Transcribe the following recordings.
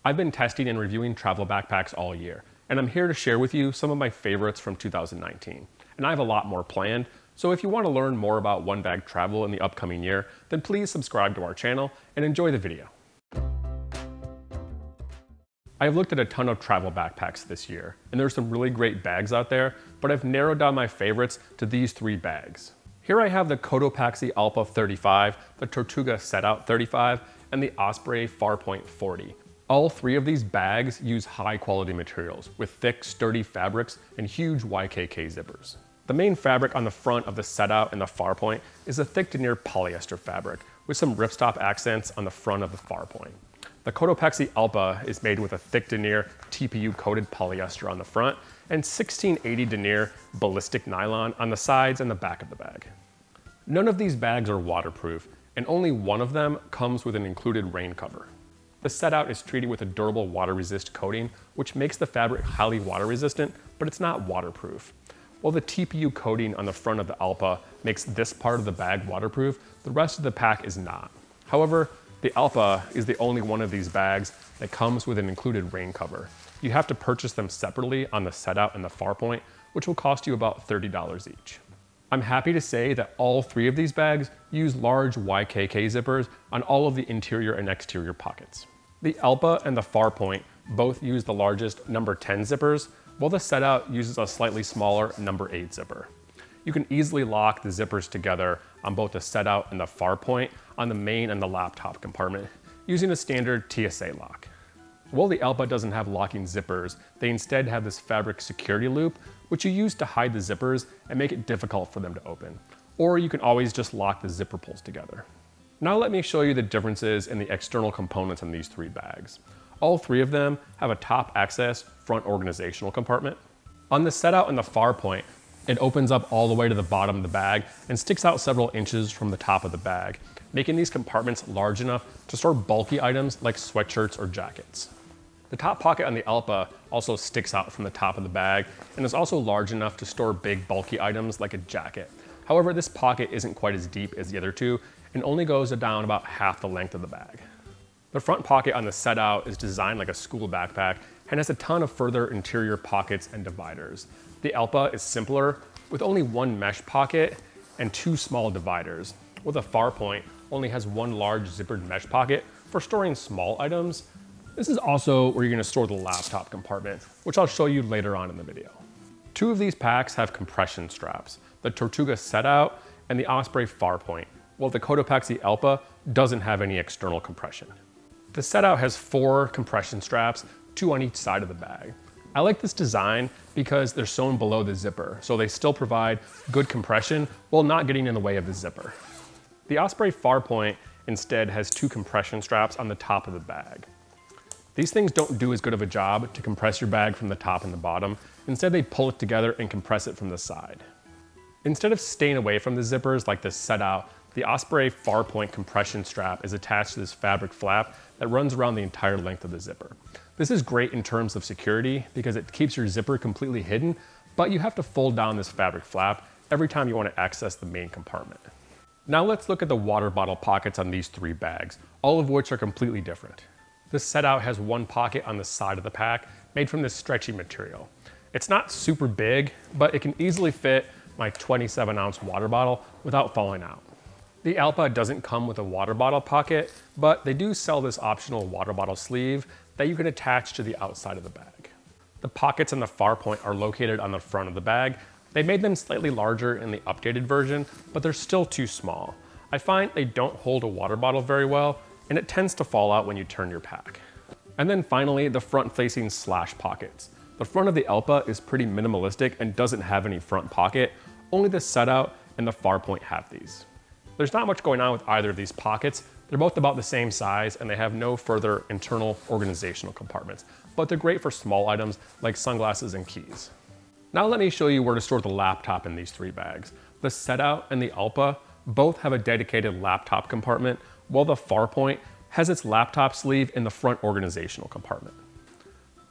I've been testing and reviewing travel backpacks all year, and I'm here to share with you some of my favorites from 2019. And I have a lot more planned, so if you want to learn more about one bag travel in the upcoming year, then please subscribe to our channel and enjoy the video. I have looked at a ton of travel backpacks this year, and there's some really great bags out there, but I've narrowed down my favorites to these three bags. Here I have the Cotopaxi Allpa 35, the Tortuga Setout 35, and the Osprey Farpoint 40. All three of these bags use high quality materials with thick, sturdy fabrics and huge YKK zippers. The main fabric on the front of the Setout and the Farpoint is a thick denier polyester fabric with some ripstop accents on the front of the Farpoint. The Cotopaxi Allpa is made with a thick denier TPU coated polyester on the front and 1680 denier ballistic nylon on the sides and the back of the bag. None of these bags are waterproof, and only one of them comes with an included rain cover. The Setout is treated with a durable water resist coating, which makes the fabric highly water resistant, but it's not waterproof. While the TPU coating on the front of the Allpa makes this part of the bag waterproof, the rest of the pack is not. However, the Allpa is the only one of these bags that comes with an included rain cover. You have to purchase them separately on the Setout and the Farpoint, which will cost you about $30 each. I'm happy to say that all three of these bags use large YKK zippers on all of the interior and exterior pockets. The Allpa and the Farpoint both use the largest number 10 zippers, while the Setout uses a slightly smaller number 8 zipper. You can easily lock the zippers together on both the Setout and the Farpoint on the main and the laptop compartment using a standard TSA lock. While the Allpa doesn't have locking zippers, they instead have this fabric security loop, which you use to hide the zippers and make it difficult for them to open. Or you can always just lock the zipper pulls together. Now let me show you the differences in the external components in these three bags. All three of them have a top access front organizational compartment. On the Setout and the Farpoint, it opens up all the way to the bottom of the bag and sticks out several inches from the top of the bag, making these compartments large enough to store bulky items like sweatshirts or jackets. The top pocket on the Allpa also sticks out from the top of the bag and is also large enough to store big bulky items like a jacket. However, this pocket isn't quite as deep as the other two and only goes down about half the length of the bag. The front pocket on the Setout is designed like a school backpack and has a ton of further interior pockets and dividers. The Allpa is simpler with only one mesh pocket and two small dividers, while the Farpoint only has one large zippered mesh pocket for storing small items. This is also where you're going to store the laptop compartment, which I'll show you later on in the video. Two of these packs have compression straps, the Tortuga Setout and the Osprey Farpoint, while the Cotopaxi Allpa doesn't have any external compression. The Setout has 4 compression straps, 2 on each side of the bag. I like this design because they're sewn below the zipper, so they still provide good compression while not getting in the way of the zipper. The Osprey Farpoint instead has 2 compression straps on the top of the bag. These things don't do as good of a job to compress your bag from the top and the bottom. Instead, they pull it together and compress it from the side. Instead of staying away from the zippers like the Setout, the Osprey Farpoint compression strap is attached to this fabric flap that runs around the entire length of the zipper. This is great in terms of security because it keeps your zipper completely hidden, but you have to fold down this fabric flap every time you want to access the main compartment. Now let's look at the water bottle pockets on these three bags, all of which are completely different. This Setout has one pocket on the side of the pack made from this stretchy material. It's not super big, but it can easily fit my 27-ounce water bottle without falling out. The Allpa doesn't come with a water bottle pocket, but they do sell this optional water bottle sleeve that you can attach to the outside of the bag. The pockets on the Farpoint are located on the front of the bag. They made them slightly larger in the updated version, but they're still too small. I find they don't hold a water bottle very well, and it tends to fall out when you turn your pack. And then finally, the front-facing slash pockets. The front of the Allpa is pretty minimalistic and doesn't have any front pocket. Only the Setout and the Farpoint have these. There's not much going on with either of these pockets. They're both about the same size and they have no further internal organizational compartments, but they're great for small items like sunglasses and keys. Now let me show you where to store the laptop in these three bags. The Setout and the Allpa both have a dedicated laptop compartment, while the Farpoint has its laptop sleeve in the front organizational compartment.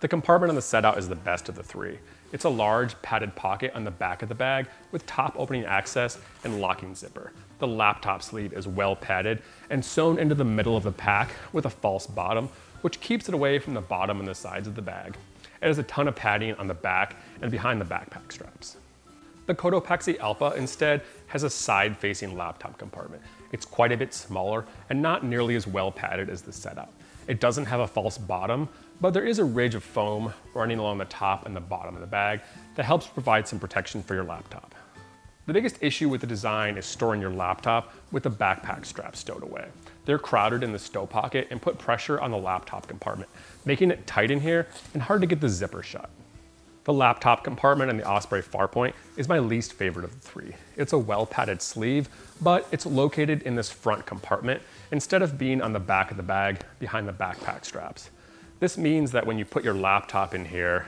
The compartment on the Setout is the best of the three. It's a large padded pocket on the back of the bag with top opening access and locking zipper. The laptop sleeve is well padded and sewn into the middle of the pack with a false bottom, which keeps it away from the bottom and the sides of the bag. It has a ton of padding on the back and behind the backpack straps. The Cotopaxi Allpa instead has a side-facing laptop compartment. It's quite a bit smaller and not nearly as well padded as the Setout. It doesn't have a false bottom, but there is a ridge of foam running along the top and the bottom of the bag that helps provide some protection for your laptop. The biggest issue with the design is storing your laptop with the backpack straps stowed away. They're crowded in the stow pocket and put pressure on the laptop compartment, making it tight in here and hard to get the zipper shut. The laptop compartment in the Osprey Farpoint is my least favorite of the three. It's a well-padded sleeve, but it's located in this front compartment instead of being on the back of the bag behind the backpack straps. This means that when you put your laptop in here,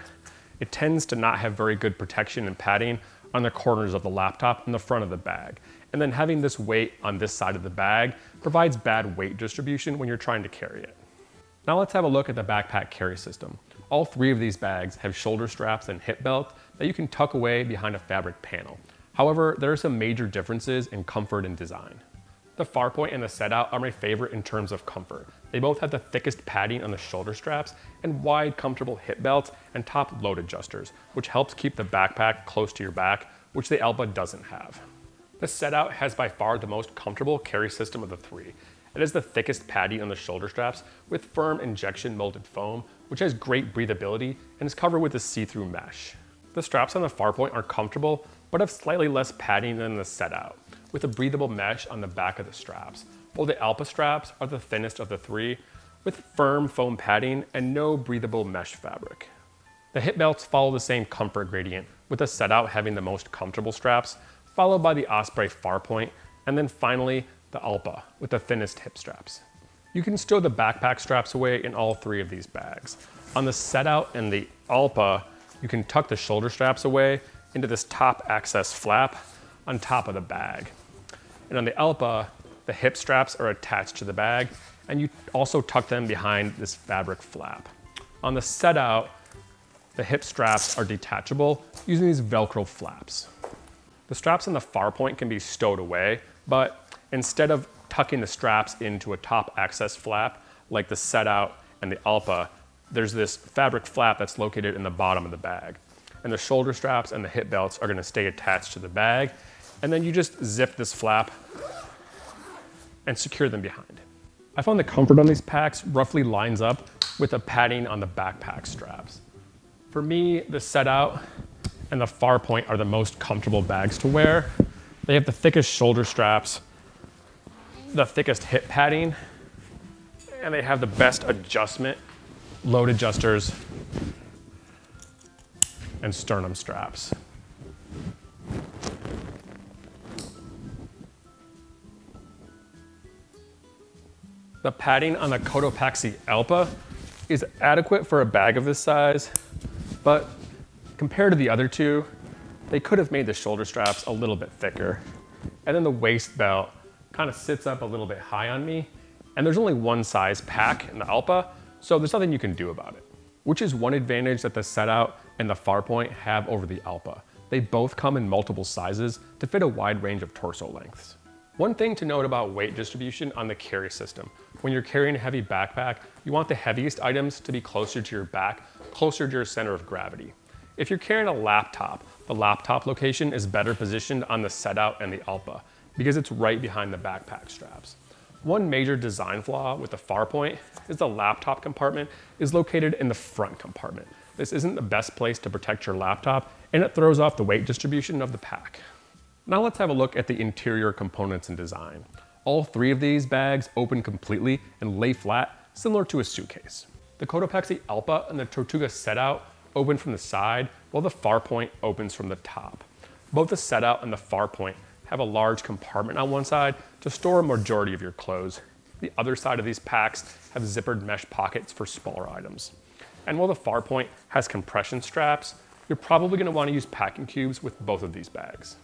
it tends to not have very good protection and padding on the corners of the laptop and the front of the bag. And then having this weight on this side of the bag provides bad weight distribution when you're trying to carry it. Now let's have a look at the backpack carry system. All three of these bags have shoulder straps and hip belts that you can tuck away behind a fabric panel. However, there are some major differences in comfort and design. The Farpoint and the Setout are my favorite in terms of comfort. They both have the thickest padding on the shoulder straps and wide, comfortable hip belts and top load adjusters, which helps keep the backpack close to your back, which the Allpa doesn't have. The Setout has by far the most comfortable carry system of the three. It has the thickest padding on the shoulder straps with firm injection molded foam, which has great breathability and is covered with a see-through mesh. The straps on the Farpoint are comfortable, but have slightly less padding than the Setout, with a breathable mesh on the back of the straps, while the Allpa straps are the thinnest of the three, with firm foam padding and no breathable mesh fabric. The hip belts follow the same comfort gradient, with the Setout having the most comfortable straps, followed by the Osprey Farpoint, and then finally the Allpa with the thinnest hip straps. You can stow the backpack straps away in all three of these bags. On the Setout and the Allpa, you can tuck the shoulder straps away into this top access flap on top of the bag. And on the Allpa, the hip straps are attached to the bag, and you also tuck them behind this fabric flap. On the Setout, the hip straps are detachable using these Velcro flaps. The straps on the Farpoint can be stowed away, but instead of tucking the straps into a top access flap like the Setout and the Allpa, there's this fabric flap that's located in the bottom of the bag. And the shoulder straps and the hip belts are gonna stay attached to the bag, and then you just zip this flap and secure them behind. I found the comfort on these packs roughly lines up with the padding on the backpack straps. For me, the Setout and the Farpoint are the most comfortable bags to wear. They have the thickest shoulder straps, the thickest hip padding, and they have the best adjustment, load adjusters, and sternum straps. The padding on the Cotopaxi Allpa is adequate for a bag of this size, but compared to the other two, they could have made the shoulder straps a little bit thicker. And then the waist belt kind of sits up a little bit high on me, and there's only one size pack in the Allpa, so there's nothing you can do about it. Which is one advantage that the Setout and the Farpoint have over the Allpa. They both come in multiple sizes to fit a wide range of torso lengths. One thing to note about weight distribution on the carry system. When you're carrying a heavy backpack, you want the heaviest items to be closer to your back, closer to your center of gravity. If you're carrying a laptop, the laptop location is better positioned on the Setout and the Allpa because it's right behind the backpack straps. One major design flaw with the Farpoint is the laptop compartment is located in the front compartment. This isn't the best place to protect your laptop, and it throws off the weight distribution of the pack. Now let's have a look at the interior components and design. All three of these bags open completely and lay flat, similar to a suitcase. The Cotopaxi Allpa and the Tortuga Setout open from the side, while the Farpoint opens from the top. Both the Setout and the Farpoint have a large compartment on one side to store a majority of your clothes. The other side of these packs have zippered mesh pockets for smaller items. And while the Farpoint has compression straps, you're probably gonna wanna use packing cubes with both of these bags.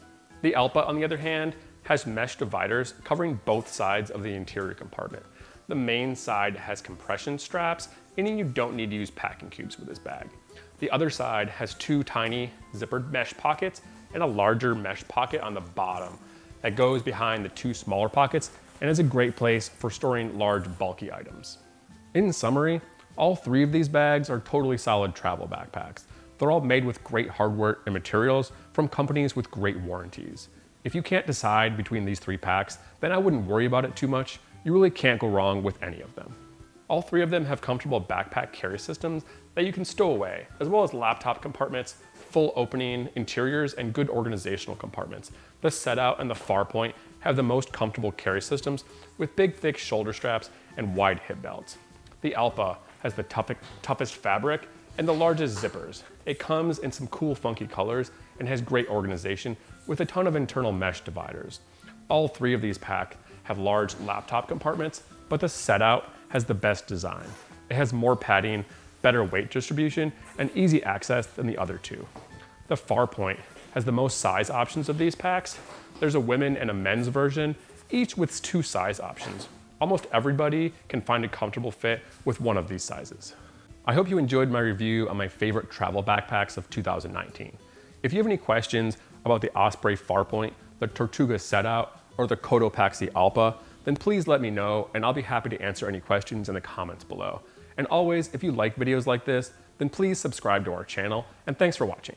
The Allpa, on the other hand, has mesh dividers covering both sides of the interior compartment. The main side has compression straps, meaning you don't need to use packing cubes with this bag. The other side has two tiny zippered mesh pockets and a larger mesh pocket on the bottom that goes behind the two smaller pockets and is a great place for storing large, bulky items. In summary, All three of these bags are totally solid travel backpacks. They're all made with great hardware and materials from companies with great warranties. If you can't decide between these three packs, then I wouldn't worry about it too much. You really can't go wrong with any of them. All three of them have comfortable backpack carry systems that you can stow away, as well as laptop compartments, full opening interiors, and good organizational compartments. The Setout and the Farpoint have the most comfortable carry systems with big, thick shoulder straps and wide hip belts. The Allpa has the toughest fabric and the largest zippers. It comes in some cool, funky colors and has great organization with a ton of internal mesh dividers. All three of these packs have large laptop compartments, but the Setout has the best design. It has more padding, better weight distribution, and easy access than the other two. The Farpoint has the most size options of these packs. There's a women and a men's version, each with 2 size options. Almost everybody can find a comfortable fit with one of these sizes. I hope you enjoyed my review on my favorite travel backpacks of 2019. If you have any questions about the Osprey Farpoint, the Tortuga Setout, or the Cotopaxi Allpa, then please let me know and I'll be happy to answer any questions in the comments below. And always, if you like videos like this, then please subscribe to our channel, and thanks for watching.